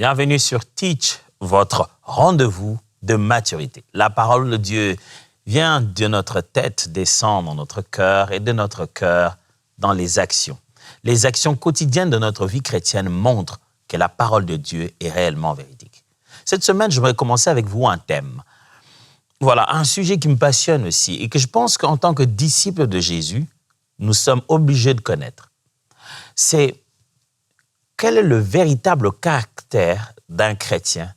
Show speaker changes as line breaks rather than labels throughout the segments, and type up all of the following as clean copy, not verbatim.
Bienvenue sur Teach, votre rendez-vous de maturité. La parole de Dieu vient de notre tête, descend dans notre cœur et de notre cœur dans les actions. Les actions quotidiennes de notre vie chrétienne montrent que la parole de Dieu est réellement véridique. Cette semaine, je vais commencer avec vous un thème. Voilà, un sujet qui me passionne aussi et que je pense qu'en tant que disciples de Jésus, nous sommes obligés de connaître. C'est quel est le véritable caractère d'un chrétien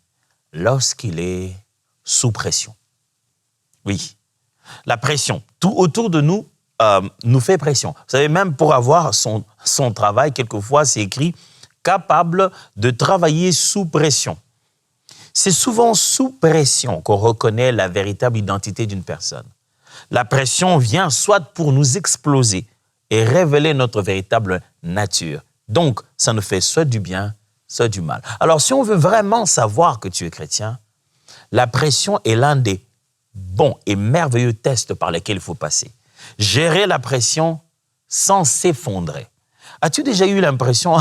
lorsqu'il est sous pression? Oui, la pression. Tout autour de nous nous fait pression. Vous savez, même pour avoir son travail, quelquefois, c'est écrit « capable de travailler sous pression ». C'est souvent sous pression qu'on reconnaît la véritable identité d'une personne. La pression vient soit pour nous exploser et révéler notre véritable nature. Donc, ça nous fait soit du bien, soit du mal. Alors, si on veut vraiment savoir que tu es chrétien, la pression est l'un des bons et merveilleux tests par lesquels il faut passer. Gérer la pression sans s'effondrer. As-tu déjà eu l'impression,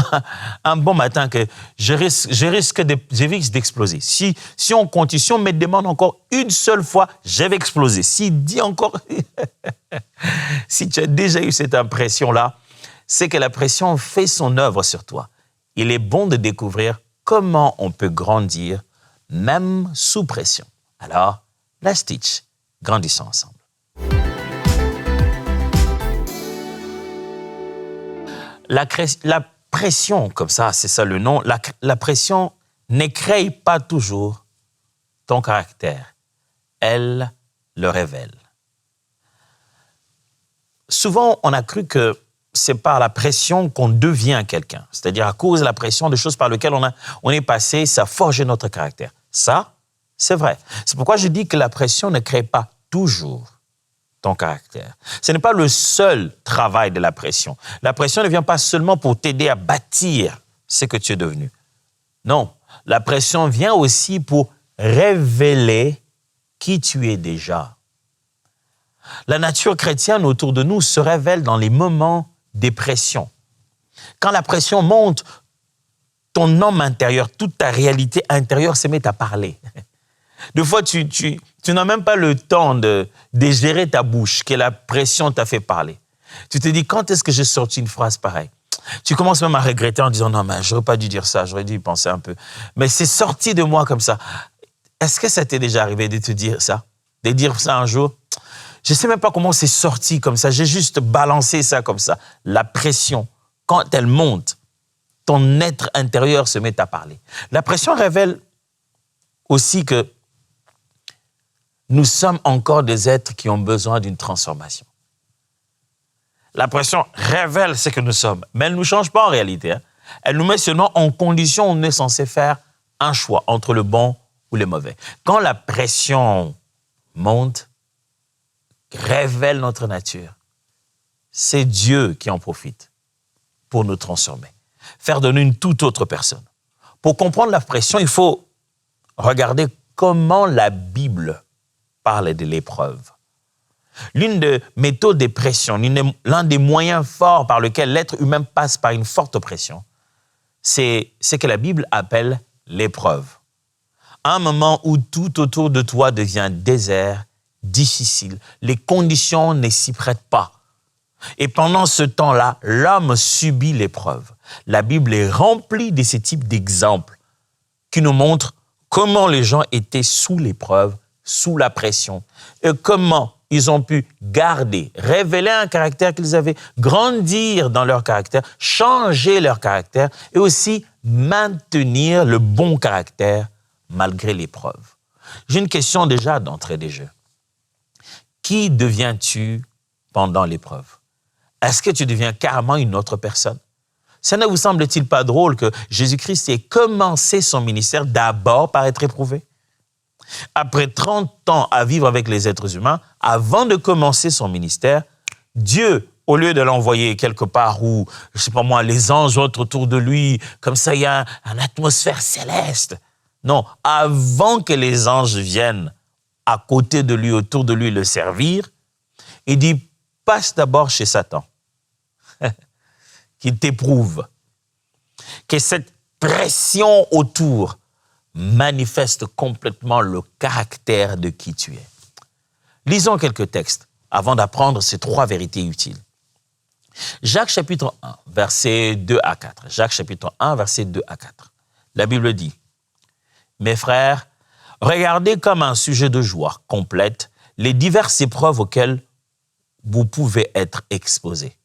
un bon matin, que je risque d'exploser? Si on me demande encore une seule fois, je vais exploser. S'il dit encore... Si tu as déjà eu cette impression-là, c'est que la pression fait son œuvre sur toi. Il est bon de découvrir comment on peut grandir, même sous pression. Alors, let's teach, grandissons ensemble. La pression, comme ça, c'est ça le nom, la pression ne crée pas toujours ton caractère. Elle le révèle. Souvent, on a cru que c'est par la pression qu'on devient quelqu'un. C'est-à-dire à cause de la pression, des choses par lesquelles on est passé, ça forge notre caractère. Ça, c'est vrai. C'est pourquoi je dis que la pression ne crée pas toujours ton caractère. Ce n'est pas le seul travail de la pression. La pression ne vient pas seulement pour t'aider à bâtir ce que tu es devenu. Non, la pression vient aussi pour révéler qui tu es déjà. La nature chrétienne autour de nous se révèle dans les moments des pressions. Quand la pression monte, ton homme intérieur, toute ta réalité intérieure se met à parler. Des fois, tu n'as même pas le temps de gérer ta bouche, que la pression t'a fait parler. Tu te dis, quand est-ce que j'ai sorti une phrase pareille? Tu commences même à regretter en disant, non, mais j'aurais pas dû dire ça, j'aurais dû y penser un peu. Mais c'est sorti de moi comme ça. Est-ce que ça t'est déjà arrivé de te dire ça? De dire ça un jour? Je ne sais même pas comment c'est sorti comme ça. J'ai juste balancé ça comme ça. La pression, quand elle monte, ton être intérieur se met à parler. La pression révèle aussi que nous sommes encore des êtres qui ont besoin d'une transformation. La pression révèle ce que nous sommes, mais elle ne nous change pas en réalité. Elle nous met seulement en condition où on est censé faire un choix entre le bon ou le mauvais. Quand la pression monte, révèle notre nature, c'est Dieu qui en profite pour nous transformer, faire de nous une toute autre personne. Pour comprendre la pression, il faut regarder comment la Bible parle de l'épreuve. L'une des méthodes de pression, l'un des moyens forts par lesquels l'être humain passe par une forte pression, c'est ce que la Bible appelle l'épreuve. Un moment où tout autour de toi devient désert, difficile, les conditions ne s'y prêtent pas. Et pendant ce temps-là, l'homme subit l'épreuve. La Bible est remplie de ces types d'exemples qui nous montrent comment les gens étaient sous l'épreuve, sous la pression, et comment ils ont pu garder, révéler un caractère qu'ils avaient, grandir dans leur caractère, changer leur caractère et aussi maintenir le bon caractère malgré l'épreuve. J'ai une question déjà d'entrée des jeux. Qui deviens-tu pendant l'épreuve? Est-ce que tu deviens carrément une autre personne? Ça ne vous semble-t-il pas drôle que Jésus-Christ ait commencé son ministère d'abord par être éprouvé? Après 30 ans à vivre avec les êtres humains, avant de commencer son ministère, Dieu, au lieu de l'envoyer quelque part où, je ne sais pas moi, les anges sont autour de lui, comme ça il y a une atmosphère céleste. Non, avant que les anges viennent à côté de lui, autour de lui, le servir, il dit, passe d'abord chez Satan, qu'il t'éprouve. Que cette pression autour manifeste complètement le caractère de qui tu es. Lisons quelques textes avant d'apprendre ces 3 vérités utiles. Jacques chapitre 1, versets 2 à 4. Jacques chapitre 1, versets 2 à 4. La Bible dit, « Mes frères, regardez comme un sujet de joie complète les diverses épreuves auxquelles vous pouvez être exposés,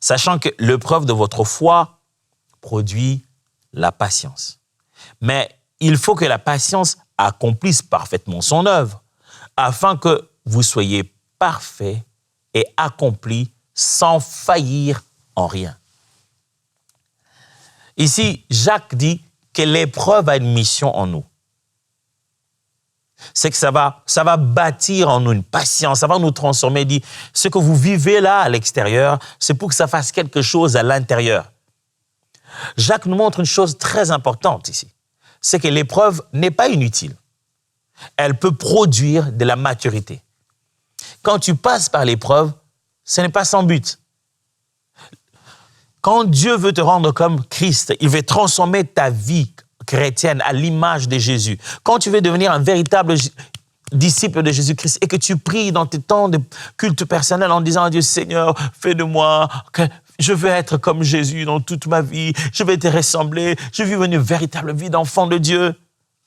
sachant que l'épreuve de votre foi produit la patience. Mais il faut que la patience accomplisse parfaitement son œuvre, afin que vous soyez parfaits et accomplis sans faillir en rien. » Ici, Jacques dit que l'épreuve a une mission en nous. C'est que ça va bâtir en nous une patience, ça va nous transformer. Il dit, ce que vous vivez là à l'extérieur, c'est pour que ça fasse quelque chose à l'intérieur. Jacques nous montre une chose très importante ici, c'est que l'épreuve n'est pas inutile. Elle peut produire de la maturité. Quand tu passes par l'épreuve, ce n'est pas sans but. Quand Dieu veut te rendre comme Christ, il veut transformer ta vie chrétienne à l'image de Jésus. Quand tu veux devenir un véritable disciple de Jésus-Christ et que tu pries dans tes temps de culte personnel en disant à Dieu, Seigneur, fais de moi que je veux être comme Jésus dans toute ma vie, je vais te ressembler, je vis une véritable vie d'enfant de Dieu.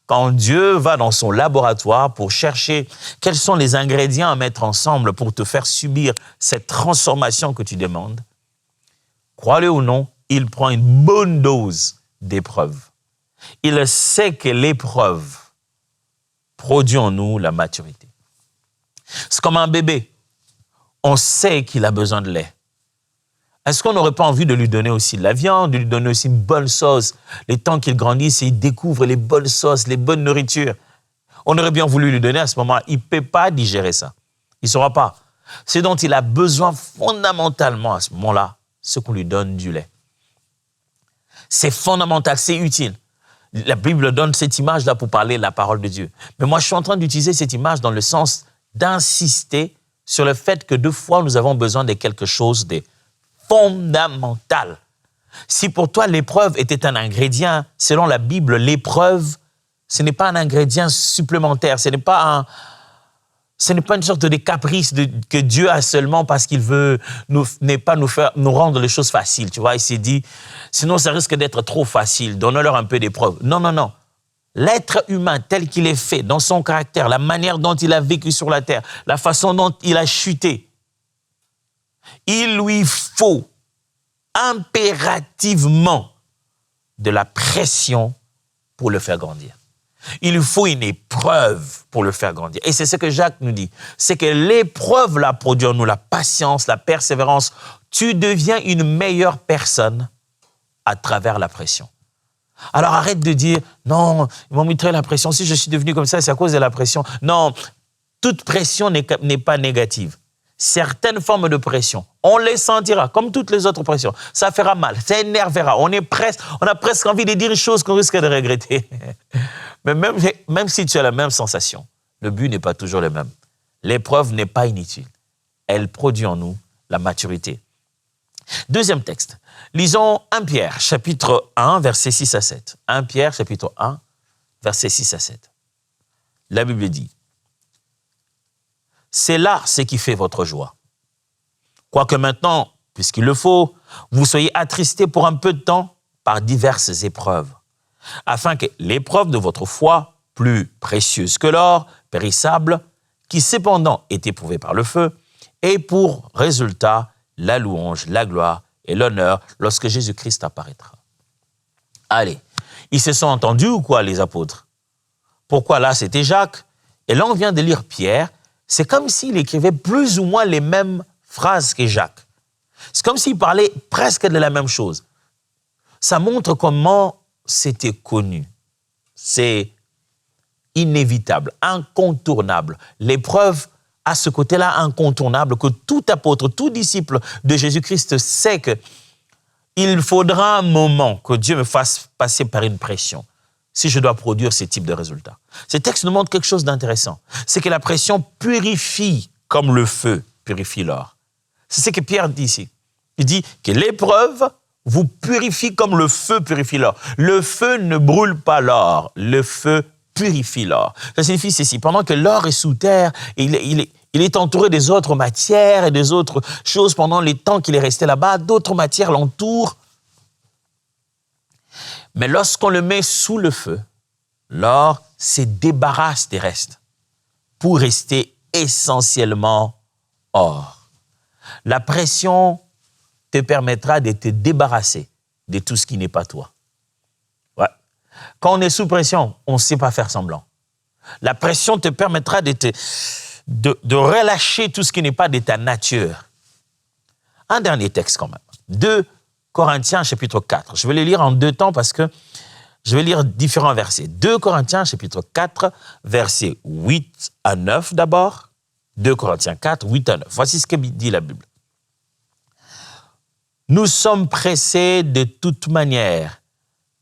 Quand Dieu va dans son laboratoire pour chercher quels sont les ingrédients à mettre ensemble pour te faire subir cette transformation que tu demandes, crois-le ou non, il prend une bonne dose d'épreuve. Il sait que l'épreuve produit en nous la maturité. C'est comme un bébé. On sait qu'il a besoin de lait. Est-ce qu'on n'aurait pas envie de lui donner aussi de la viande, de lui donner aussi une bonne sauce, le temps qu'il grandisse et il découvre les bonnes sauces, les bonnes nourritures? On aurait bien voulu lui donner à ce moment-là. Il ne peut pas digérer ça. Il ne saura pas. Ce dont il a besoin fondamentalement à ce moment-là, c'est qu'on lui donne du lait. C'est fondamental, c'est utile. La Bible donne cette image-là pour parler de la parole de Dieu. Mais moi, je suis en train d'utiliser cette image dans le sens d'insister sur le fait que 2 fois, nous avons besoin de quelque chose de fondamental. Si pour toi, l'épreuve était un ingrédient, selon la Bible, l'épreuve, ce n'est pas un ingrédient supplémentaire, ce n'est pas une sorte de caprice que Dieu a seulement parce qu'il veut nous rendre les choses faciles. Tu vois, il s'est dit, sinon ça risque d'être trop facile, donne-leur un peu d'épreuve. Non, non, non. L'être humain tel qu'il est fait, dans son caractère, la manière dont il a vécu sur la terre, la façon dont il a chuté, il lui faut impérativement de la pression pour le faire grandir. Il lui faut une épreuve pour le faire grandir. Et c'est ce que Jacques nous dit. C'est que l'épreuve là produit en nous la patience, la persévérance. Tu deviens une meilleure personne à travers la pression. Alors arrête de dire, non, ils m'ont mis très la pression. Si je suis devenu comme ça, c'est à cause de la pression. Non, toute pression n'est pas négative. Certaines formes de pression, on les sentira, comme toutes les autres pressions. Ça fera mal, ça énervera. On a presque envie de dire une chose qu'on risque de regretter. Mais même si tu as la même sensation, le but n'est pas toujours le même. L'épreuve n'est pas inutile. Elle produit en nous la maturité. Deuxième texte. Lisons 1 Pierre, chapitre 1, versets 6 à 7. 1 Pierre, chapitre 1, versets 6 à 7. La Bible dit, « C'est là ce qui fait votre joie. Quoique maintenant, puisqu'il le faut, vous soyez attristés pour un peu de temps par diverses épreuves, afin que l'épreuve de votre foi, plus précieuse que l'or, périssable, qui cependant est éprouvée par le feu, ait pour résultat la louange, la gloire et l'honneur lorsque Jésus-Christ apparaîtra. » Allez, ils se sont entendus ou quoi, les apôtres? Pourquoi là, c'était Jacques? Et là, on vient de lire Pierre. C'est comme s'il écrivait plus ou moins les mêmes phrases que Jacques. C'est comme s'il parlait presque de la même chose. Ça montre comment c'était connu. C'est inévitable, incontournable. L'épreuve, à ce côté-là, incontournable, que tout apôtre, tout disciple de Jésus-Christ sait qu'il faudra un moment que Dieu me fasse passer par une pression si je dois produire ce type de résultat. Ce texte nous montre quelque chose d'intéressant. C'est que la pression purifie comme le feu purifie l'or. C'est ce que Pierre dit ici. Il dit que l'épreuve vous purifie comme le feu purifie l'or. Le feu ne brûle pas l'or, le feu purifie l'or. Ça signifie ceci, pendant que l'or est sous terre, il est entouré des autres matières et des autres choses pendant les temps qu'il est resté là-bas, d'autres matières l'entourent. Mais lorsqu'on le met sous le feu, l'or se débarrasse des restes pour rester essentiellement or. La pression te permettra de te débarrasser de tout ce qui n'est pas toi. Ouais. Quand on est sous pression, on ne sait pas faire semblant. La pression te permettra de relâcher tout ce qui n'est pas de ta nature. Un dernier texte quand même. 2 Corinthiens chapitre 4. Je vais les lire en 2 temps parce que je vais lire différents versets. 2 Corinthiens chapitre 4, versets 8 à 9 d'abord. 2 Corinthiens 4, 8 à 9. Voici ce que dit la Bible. Nous sommes pressés de toute manière,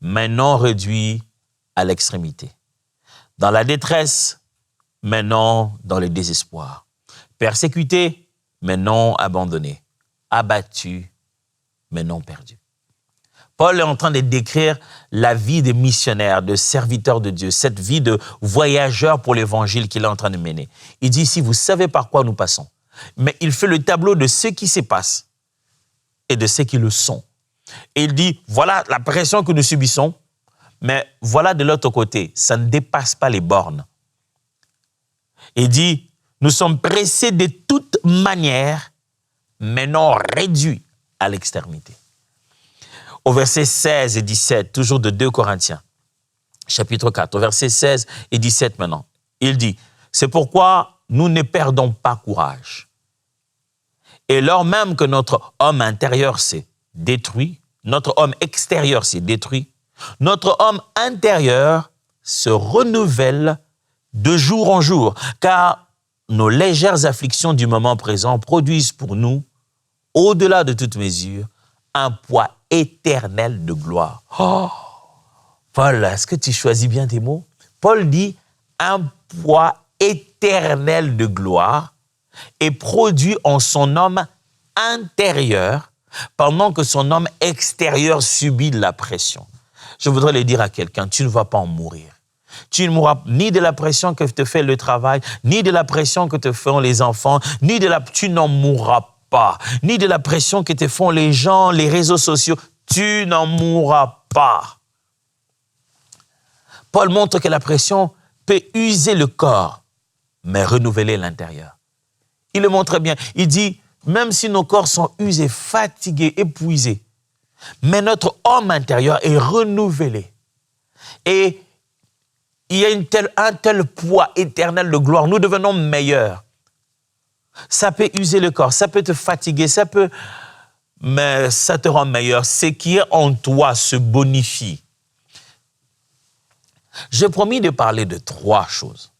mais non réduits à l'extrémité. Dans la détresse, mais non dans le désespoir. Persécutés, mais non abandonnés. Abattus, mais non perdus. Paul est en train de décrire la vie de missionnaire, de serviteur de Dieu, cette vie de voyageur pour l'évangile qu'il est en train de mener. Il dit ici, vous savez par quoi nous passons. Mais il fait le tableau de ce qui se passe et de ceux qui le sont. Et il dit, voilà la pression que nous subissons, mais voilà de l'autre côté, ça ne dépasse pas les bornes. Il dit, nous sommes pressés de toute manière, mais non réduits à l'extrémité. Au verset 16 et 17, toujours de 2 Corinthiens, chapitre 4, au verset 16 et 17 maintenant, il dit, c'est pourquoi nous ne perdons pas courage. Et lors même que notre homme intérieur s'est détruit, notre homme extérieur s'est détruit, notre homme intérieur se renouvelle de jour en jour, car nos légères afflictions du moment présent produisent pour nous, au-delà de toute mesure, un poids éternel de gloire. Oh, Paul, est-ce que tu choisis bien tes mots? Paul dit un poids éternel de gloire est produit en son homme intérieur pendant que son homme extérieur subit de la pression. Je voudrais le dire à quelqu'un, tu ne vas pas en mourir. Tu ne mourras ni de la pression que te fait le travail, ni de la pression que te font les enfants, tu n'en mourras pas, ni de la pression que te font les gens, les réseaux sociaux. Tu n'en mourras pas. Paul montre que la pression peut user le corps, mais renouveler l'intérieur. Il le montre bien. Il dit, même si nos corps sont usés, fatigués, épuisés, mais notre homme intérieur est renouvelé. Et il y a un tel poids éternel de gloire. Nous devenons meilleurs. Ça peut user le corps, ça peut te fatiguer, mais ça te rend meilleur. Ce qui est en toi se bonifie. J'ai promis de parler de 3 choses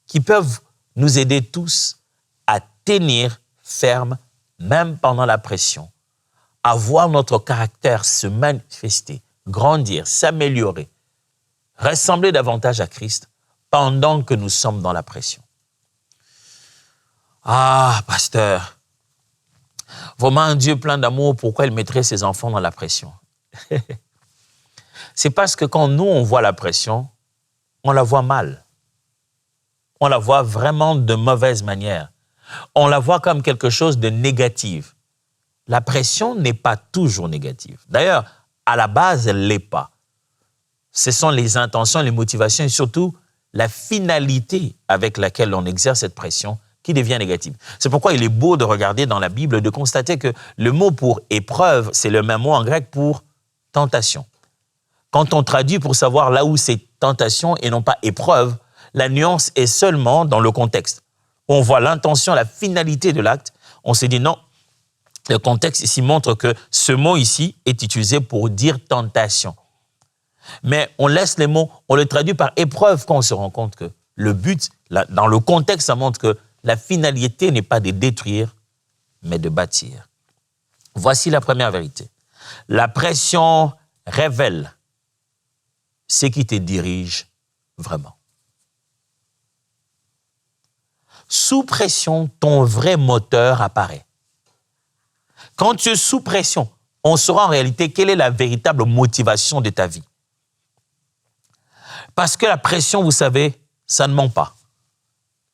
qui peuvent nous aider tous à tenir ferme, même pendant la pression, à voir notre caractère se manifester, grandir, s'améliorer, ressembler davantage à Christ pendant que nous sommes dans la pression. Ah, pasteur, vraiment un Dieu plein d'amour, pourquoi il mettrait ses enfants dans la pression? C'est parce que quand nous, on voit la pression, on la voit mal. On la voit vraiment de mauvaise manière. On la voit comme quelque chose de négatif. La pression n'est pas toujours négative. D'ailleurs, à la base, elle ne l'est pas. Ce sont les intentions, les motivations et surtout la finalité avec laquelle on exerce cette pression qui devient négative. C'est pourquoi il est beau de regarder dans la Bible, de constater que le mot pour épreuve, c'est le même mot en grec pour tentation. Quand on traduit pour savoir là où c'est tentation et non pas épreuve, la nuance est seulement dans le contexte. On voit l'intention, la finalité de l'acte, on se dit non, le contexte ici montre que ce mot ici est utilisé pour dire tentation. Mais on laisse les mots, on le traduit par épreuve quand on se rend compte que le but, dans le contexte, ça montre que la finalité n'est pas de détruire, mais de bâtir. Voici la première vérité. La pression révèle ce qui te dirige vraiment. Sous pression, ton vrai moteur apparaît. Quand tu es sous pression, on saura en réalité quelle est la véritable motivation de ta vie. Parce que la pression, vous savez, ça ne ment pas.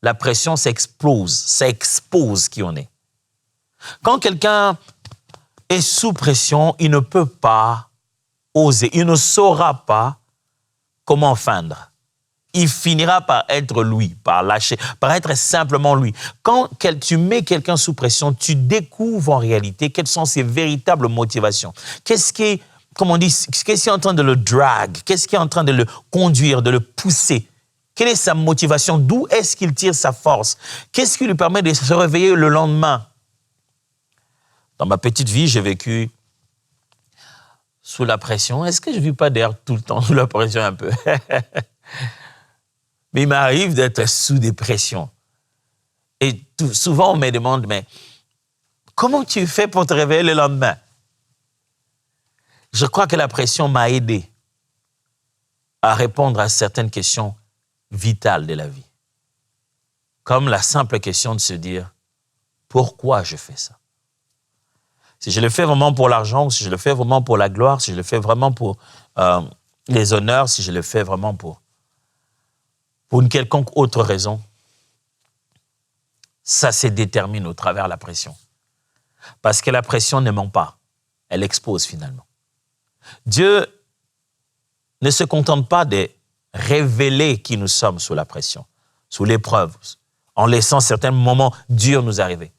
La pression, ça expose qui on est. Quand quelqu'un est sous pression, il ne peut pas oser, il ne saura pas comment feindre. Il finira par être lui, par lâcher, par être simplement lui. Quand tu mets quelqu'un sous pression, tu découvres en réalité quelles sont ses véritables motivations. Qu'est-ce qui est, comme on dit, qu'est-ce qui est en train de le drag? Qu'est-ce qui est en train de le conduire, de le pousser? Quelle est sa motivation? D'où est-ce qu'il tire sa force? Qu'est-ce qui lui permet de se réveiller le lendemain? Dans ma petite vie, j'ai vécu sous la pression. Est-ce que je ne vis pas d'ailleurs tout le temps sous la pression un peu? Mais il m'arrive d'être sous des pressions. Et souvent, on me demande, mais comment tu fais pour te réveiller le lendemain? Je crois que la pression m'a aidé à répondre à certaines questions vitales de la vie. Comme la simple question de se dire, pourquoi je fais ça? Si je le fais vraiment pour l'argent, si je le fais vraiment pour la gloire, si je le fais vraiment pour les honneurs, si je le fais vraiment pour une quelconque autre raison, ça se détermine au travers de la pression. Parce que la pression ne ment pas, elle expose finalement. Dieu ne se contente pas de révéler qui nous sommes sous la pression, sous l'épreuve, en laissant certains moments durs nous arriver.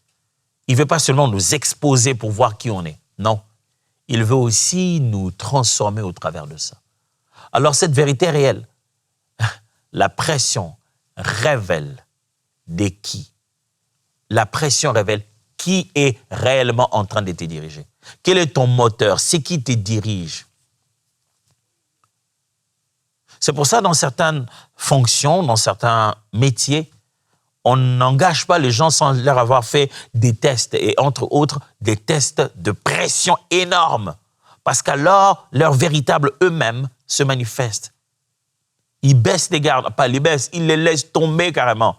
Il ne veut pas seulement nous exposer pour voir qui on est. Non, il veut aussi nous transformer au travers de ça. Alors cette vérité est réelle. La pression révèle de qui? La pression révèle qui est réellement en train de te diriger. Quel est ton moteur? C'est qui te dirige? C'est pour ça, dans certaines fonctions, dans certains métiers, on n'engage pas les gens sans leur avoir fait des tests, et entre autres, des tests de pression énormes. Parce qu'alors, leur véritable eux-mêmes se manifestent. Ils baissent les gardes, pas les baissent, ils les laissent tomber carrément.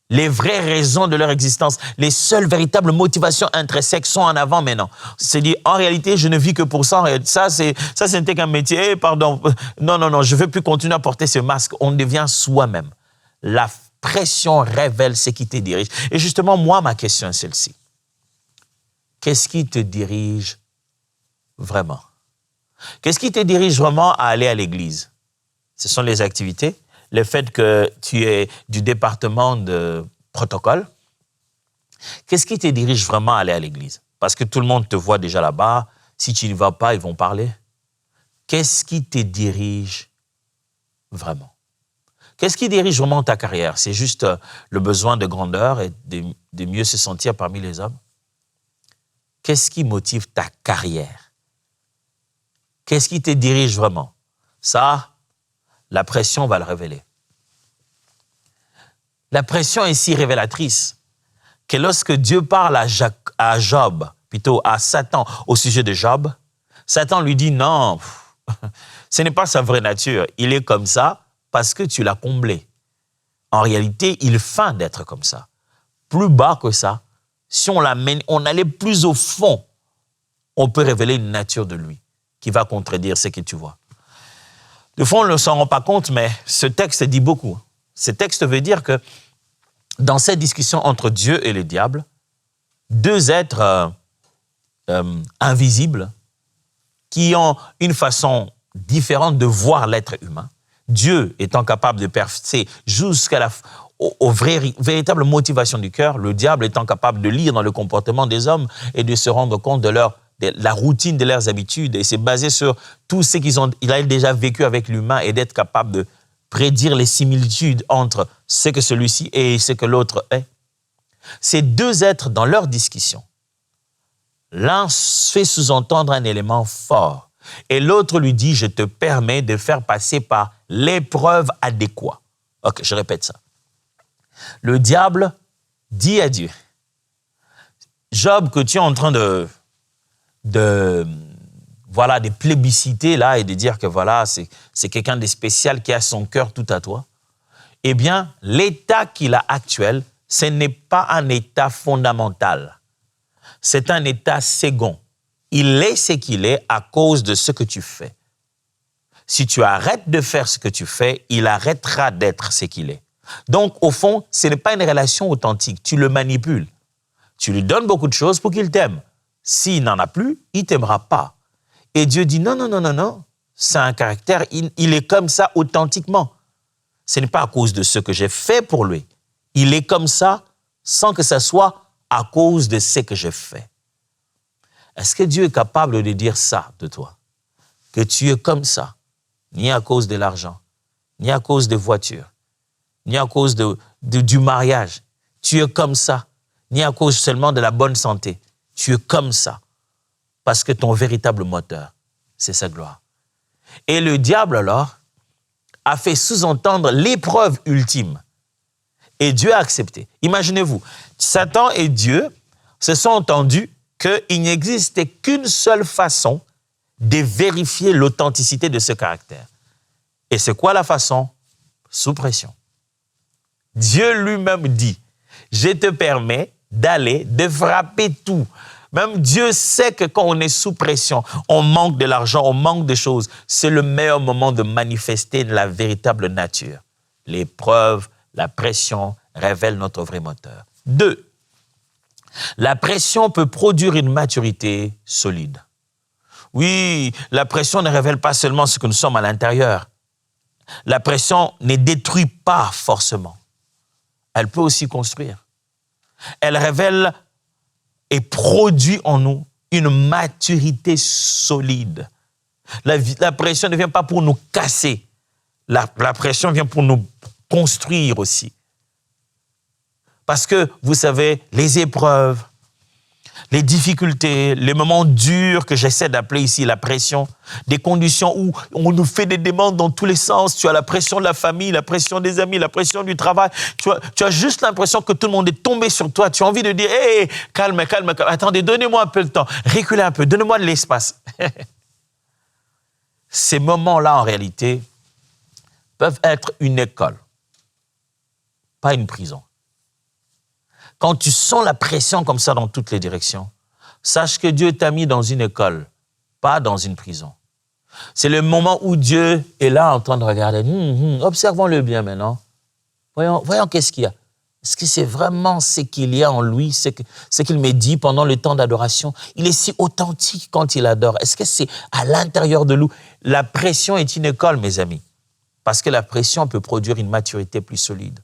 Les vraies raisons de leur existence, les seules véritables motivations intrinsèques sont en avant maintenant. C'est dit, en réalité, je ne vis que pour ça. Ça, c'était qu'un métier. Pardon. Non, je ne veux plus continuer à porter ce masque. On devient soi-même. La pression révèle ce qui te dirige. Et justement, moi, ma question est celle-ci. Qu'est-ce qui te dirige vraiment? Qu'est-ce qui te dirige vraiment à aller à l'église? Ce sont les activités, le fait que tu es du département de protocole. Qu'est-ce qui te dirige vraiment à aller à l'église? Parce que tout le monde te voit déjà là-bas. Si tu n'y vas pas, ils vont parler. Qu'est-ce qui te dirige vraiment? Qu'est-ce qui dirige vraiment ta carrière? C'est juste le besoin de grandeur et de mieux se sentir parmi les hommes? Qu'est-ce qui motive ta carrière? Qu'est-ce qui te dirige vraiment? Ça, la pression va le révéler. La pression est si révélatrice que lorsque Dieu parle à Job, plutôt à Satan au sujet de Job, Satan lui dit non, ce n'est pas sa vraie nature. Il est comme ça parce que tu l'as comblé. En réalité, il feint d'être comme ça. Plus bas que ça, si on l'amène, on allait plus au fond, on peut révéler une nature de lui qui va contredire ce que tu vois. De fond, on ne s'en rend pas compte, mais ce texte dit beaucoup. Ce texte veut dire que dans cette discussion entre Dieu et le diable, deux êtres invisibles qui ont une façon différente de voir l'être humain, Dieu étant capable de percer jusqu'aux véritables motivations du cœur, le diable étant capable de lire dans le comportement des hommes et de se rendre compte de la routine de leurs habitudes, et c'est basé sur tout ce qu'il a déjà vécu avec l'humain et d'être capable de prédire les similitudes entre ce que celui-ci est et ce que l'autre est. Ces deux êtres, dans leur discussion, l'un fait sous-entendre un élément fort et l'autre lui dit « Je te permets de faire passer par l'épreuve adéquate ». Ok, je répète ça. Le diable dit à Dieu « Job, que tu es en train de plébisciter là et de dire que voilà, c'est quelqu'un de spécial qui a son cœur tout à toi, eh bien, l'état qu'il a actuel, ce n'est pas un état fondamental. C'est un état second. il est ce qu'il est à cause de ce que tu fais. Si tu arrêtes de faire ce que tu fais, il arrêtera d'être ce qu'il est. Donc, au fond, ce n'est pas une relation authentique. Tu le manipules. Tu lui donnes beaucoup de choses pour qu'il t'aime. S'il n'en a plus, il ne t'aimera pas. Et Dieu dit non, non, non, non, non. C'est un caractère, il est comme ça authentiquement. Ce n'est pas à cause de ce que j'ai fait pour lui. Il est comme ça sans que ce soit à cause de ce que j'ai fait. Est-ce que Dieu est capable de dire ça de toi? Que tu es comme ça, ni à cause de l'argent, ni à cause des voitures, ni à cause du mariage. Tu es comme ça, ni à cause seulement de la bonne santé. Tu es comme ça, parce que ton véritable moteur, c'est sa gloire. Et le diable, alors, a fait sous-entendre l'épreuve ultime. Et Dieu a accepté. Imaginez-vous, Satan et Dieu se sont entendus qu'il n'existait qu'une seule façon de vérifier l'authenticité de ce caractère. Et c'est quoi la façon? Sous pression. Dieu lui-même dit, je te permets d'aller, de frapper tout. Même Dieu sait que quand on est sous pression, on manque de l'argent, on manque de choses. C'est le meilleur moment de manifester la véritable nature. L'épreuve, la pression révèlent notre vrai moteur. 2. La pression peut produire une maturité solide. Oui, la pression ne révèle pas seulement ce que nous sommes à l'intérieur. La pression ne détruit pas forcément. Elle peut aussi construire. Elle révèle et produit en nous une maturité solide. La pression ne vient pas pour nous casser. La pression vient pour nous construire aussi. Parce que, vous savez, les épreuves, les difficultés, les moments durs que j'essaie d'appeler ici la pression, des conditions où on nous fait des demandes dans tous les sens. Tu as la pression de la famille, la pression des amis, la pression du travail. Tu as juste l'impression que tout le monde est tombé sur toi. Tu as envie de dire, hey, calme, calme, calme. Attendez, donnez-moi un peu le temps. Reculez un peu, donnez-moi de l'espace. Ces moments-là, en réalité, peuvent être une école, pas une prison. Quand tu sens la pression comme ça dans toutes les directions, sache que Dieu t'a mis dans une école, pas dans une prison. C'est le moment où Dieu est là en train de regarder. Observons-le bien maintenant. Voyons qu'est-ce qu'il y a. Est-ce que c'est vraiment ce qu'il y a en lui, ce qu'il me dit pendant le temps d'adoration? Il est si authentique quand il adore. Est-ce que c'est à l'intérieur de nous? La pression est une école, mes amis, parce que la pression peut produire une maturité plus solide.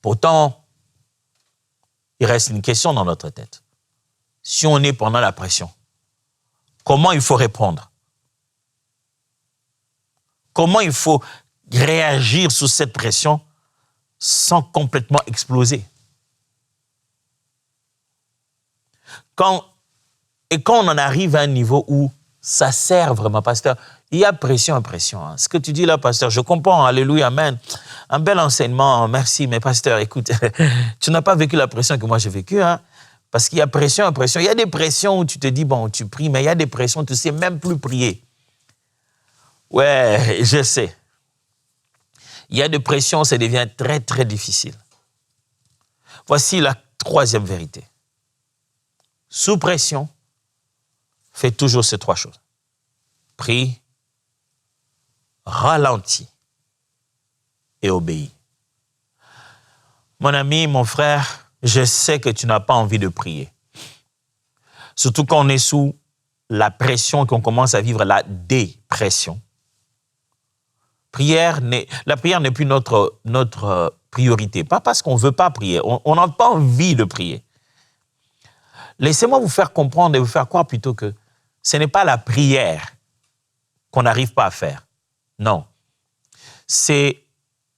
Pourtant, il reste une question dans notre tête. Si on est pendant la pression, comment il faut répondre? Comment il faut réagir sous cette pression sans complètement exploser? Quand on en arrive à un niveau où ça sert vraiment, pasteur, il y a pression et pression. Hein. Ce que tu dis là, pasteur, je comprends, alléluia, amen. Un bel enseignement, merci, mais pasteur, écoute, tu n'as pas vécu la pression que moi j'ai vécue, hein, parce qu'il y a pression et pression. Il y a des pressions où tu te dis, bon, tu pries, mais il y a des pressions où tu ne sais même plus prier. Ouais, je sais. Il y a des pressions où ça devient très, très difficile. Voici la troisième vérité. Sous pression, fais toujours ces trois choses. Prie, ralentis et obéis. Mon ami, mon frère, je sais que tu n'as pas envie de prier. Surtout quand on est sous la pression et qu'on commence à vivre la dépression. La prière n'est plus notre priorité. Pas parce qu'on ne veut pas prier. On n'a pas envie de prier. Laissez-moi vous faire comprendre et vous faire croire plutôt que ce n'est pas la prière qu'on n'arrive pas à faire. Non. C'est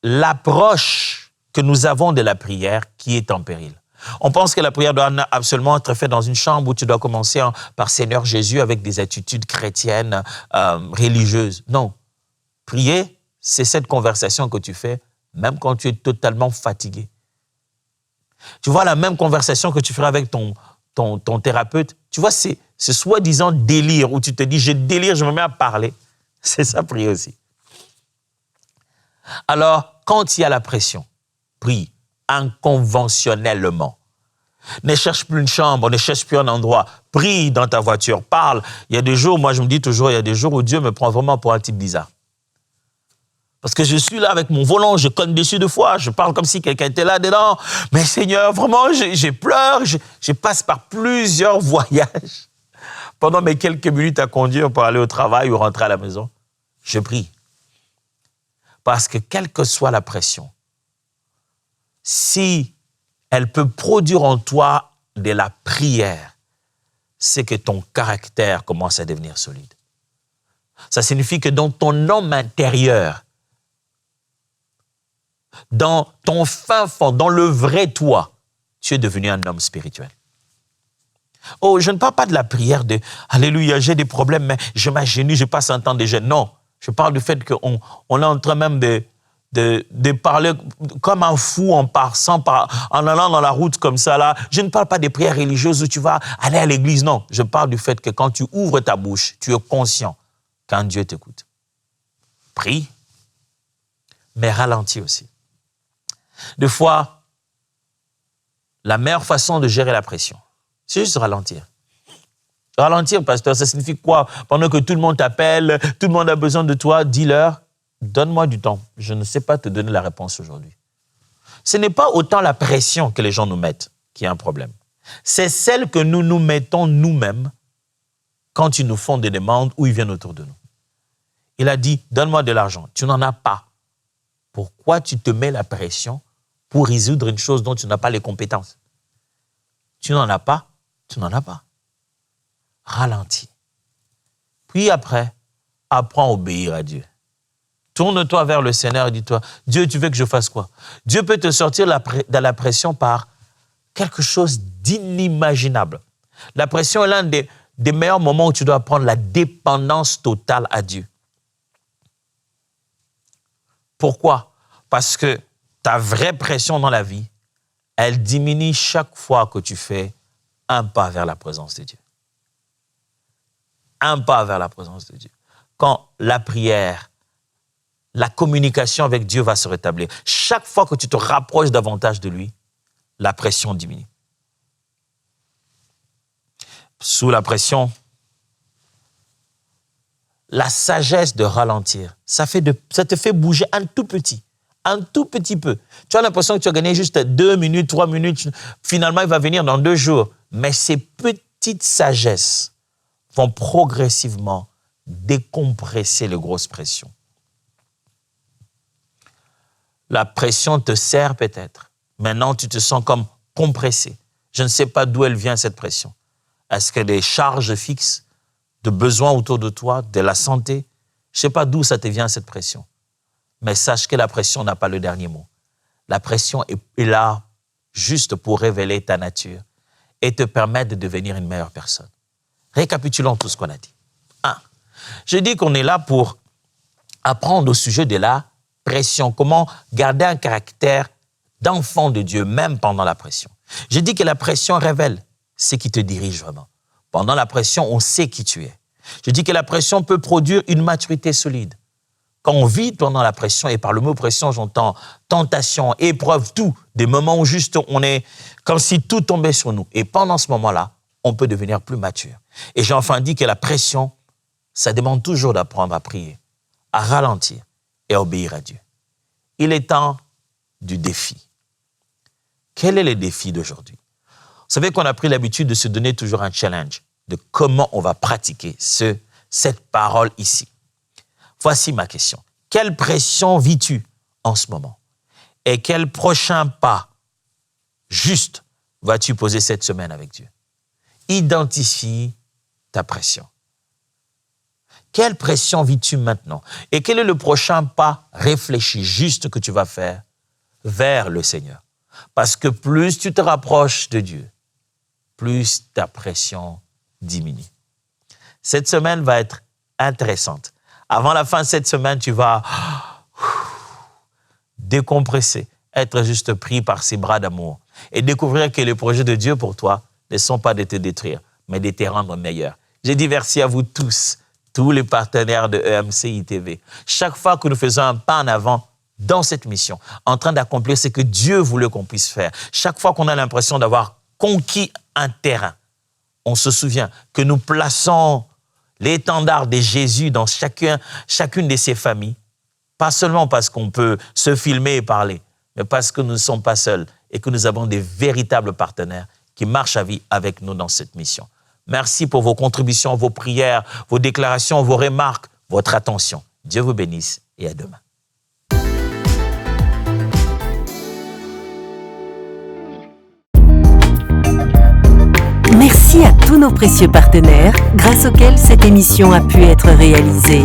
l'approche que nous avons de la prière qui est en péril. On pense que la prière doit absolument être faite dans une chambre où tu dois commencer par Seigneur Jésus avec des attitudes chrétiennes, religieuses. Non. Prier, c'est cette conversation que tu fais même quand tu es totalement fatigué. Tu vois la même conversation que tu feras avec ton thérapeute. Tu vois, c'est soi-disant délire où tu te dis, je délire, je me mets à parler. C'est ça, prier aussi. Alors, quand il y a la pression, prie inconventionnellement. Ne cherche plus une chambre, ne cherche plus un endroit. Prie dans ta voiture, parle. Il y a des jours, moi je me dis toujours, il y a des jours où Dieu me prend vraiment pour un type bizarre. Parce que je suis là avec mon volant, je cogne dessus deux fois, je parle comme si quelqu'un était là dedans. Mais Seigneur, vraiment, je pleure, je passe par plusieurs voyages. Pendant mes quelques minutes à conduire pour aller au travail ou rentrer à la maison, je prie. Parce que quelle que soit la pression, si elle peut produire en toi de la prière, c'est que ton caractère commence à devenir solide. Ça signifie que dans ton homme intérieur, dans ton fin fond, dans le vrai toi, tu es devenu un homme spirituel. Oh, je ne parle pas de la prière de « Alléluia, j'ai des problèmes, mais je m'agenouille, je passe un temps de jeûne ». Non, je parle du fait qu'on est en train même de parler comme un fou en allant dans la route comme ça. Là. Je ne parle pas des prières religieuses où tu vas aller à l'église. Non, je parle du fait que quand tu ouvres ta bouche, tu es conscient quand Dieu t'écoute. Prie, mais ralentis aussi. Des fois, la meilleure façon de gérer la pression, c'est juste ralentir. Ralentir, pasteur, ça signifie quoi? Pendant que tout le monde t'appelle, tout le monde a besoin de toi, dis-leur, donne-moi du temps. Je ne sais pas te donner la réponse aujourd'hui. Ce n'est pas autant la pression que les gens nous mettent qui est un problème. C'est celle que nous nous mettons nous-mêmes quand ils nous font des demandes ou ils viennent autour de nous. Il a dit, donne-moi de l'argent. Tu n'en as pas. Pourquoi tu te mets la pression pour résoudre une chose dont tu n'as pas les compétences? Tu n'en as pas, tu n'en as pas. Ralentis. Puis après, apprends à obéir à Dieu. Tourne-toi vers le Seigneur et dis-toi, Dieu, tu veux que je fasse quoi? Dieu peut te sortir de la pression par quelque chose d'inimaginable. La pression est l'un des meilleurs moments où tu dois prendre la dépendance totale à Dieu. Pourquoi? Parce que ta vraie pression dans la vie, elle diminue chaque fois que tu fais un pas vers la présence de Dieu. Un pas vers la présence de Dieu. Quand la prière, la communication avec Dieu va se rétablir, chaque fois que tu te rapproches davantage de lui, la pression diminue. Sous la pression, la sagesse de ralentir, ça te fait bouger un tout petit peu. Tu as l'impression que tu as gagné juste 2 minutes, 3 minutes. Finalement, il va venir dans 2 jours. Mais ces petites sagesses vont progressivement décompresser les grosses pressions. La pression te sert peut-être. Maintenant, tu te sens comme compressé. Je ne sais pas d'où elle vient, cette pression. Est-ce que des charges fixes, de besoins autour de toi, de la santé? Je ne sais pas d'où ça te vient, cette pression. Mais sache que la pression n'a pas le dernier mot. La pression est là juste pour révéler ta nature et te permettre de devenir une meilleure personne. Récapitulons tout ce qu'on a dit. 1. Je dis qu'on est là pour apprendre au sujet de la pression, comment garder un caractère d'enfant de Dieu, même pendant la pression. Je dis que la pression révèle ce qui te dirige vraiment. Pendant la pression, on sait qui tu es. Je dis que la pression peut produire une maturité solide. Quand on vit pendant la pression, et par le mot pression, j'entends tentation, épreuve, tout, des moments où juste on est comme si tout tombait sur nous. Et pendant ce moment-là, on peut devenir plus mature. Et j'ai enfin dit que la pression, ça demande toujours d'apprendre à prier, à ralentir et à obéir à Dieu. Il est temps du défi. Quel est le défi d'aujourd'hui? Vous savez qu'on a pris l'habitude de se donner toujours un challenge de comment on va pratiquer cette parole ici. Voici ma question. Quelle pression vis-tu en ce moment? Et quel prochain pas juste vas-tu poser cette semaine avec Dieu? Identifie ta pression. Quelle pression vis-tu maintenant? Et quel est le prochain pas réfléchi, juste que tu vas faire vers le Seigneur? Parce que plus tu te rapproches de Dieu, plus ta pression diminue. Cette semaine va être intéressante. Avant la fin de cette semaine, tu vas décompresser, être juste pris par ses bras d'amour et découvrir que les projets de Dieu pour toi ne sont pas de te détruire, mais de te rendre meilleur. J'ai dit merci à vous tous les partenaires de EMC ITV. Chaque fois que nous faisons un pas en avant dans cette mission, en train d'accomplir ce que Dieu voulait qu'on puisse faire, chaque fois qu'on a l'impression d'avoir conquis un terrain. On se souvient que nous plaçons l'étendard de Jésus dans chacune de ces familles, pas seulement parce qu'on peut se filmer et parler, mais parce que nous ne sommes pas seuls et que nous avons des véritables partenaires qui marchent à vie avec nous dans cette mission. Merci pour vos contributions, vos prières, vos déclarations, vos remarques, votre attention. Dieu vous bénisse et à demain.
Merci à tous nos précieux partenaires grâce auxquels cette émission a pu être réalisée.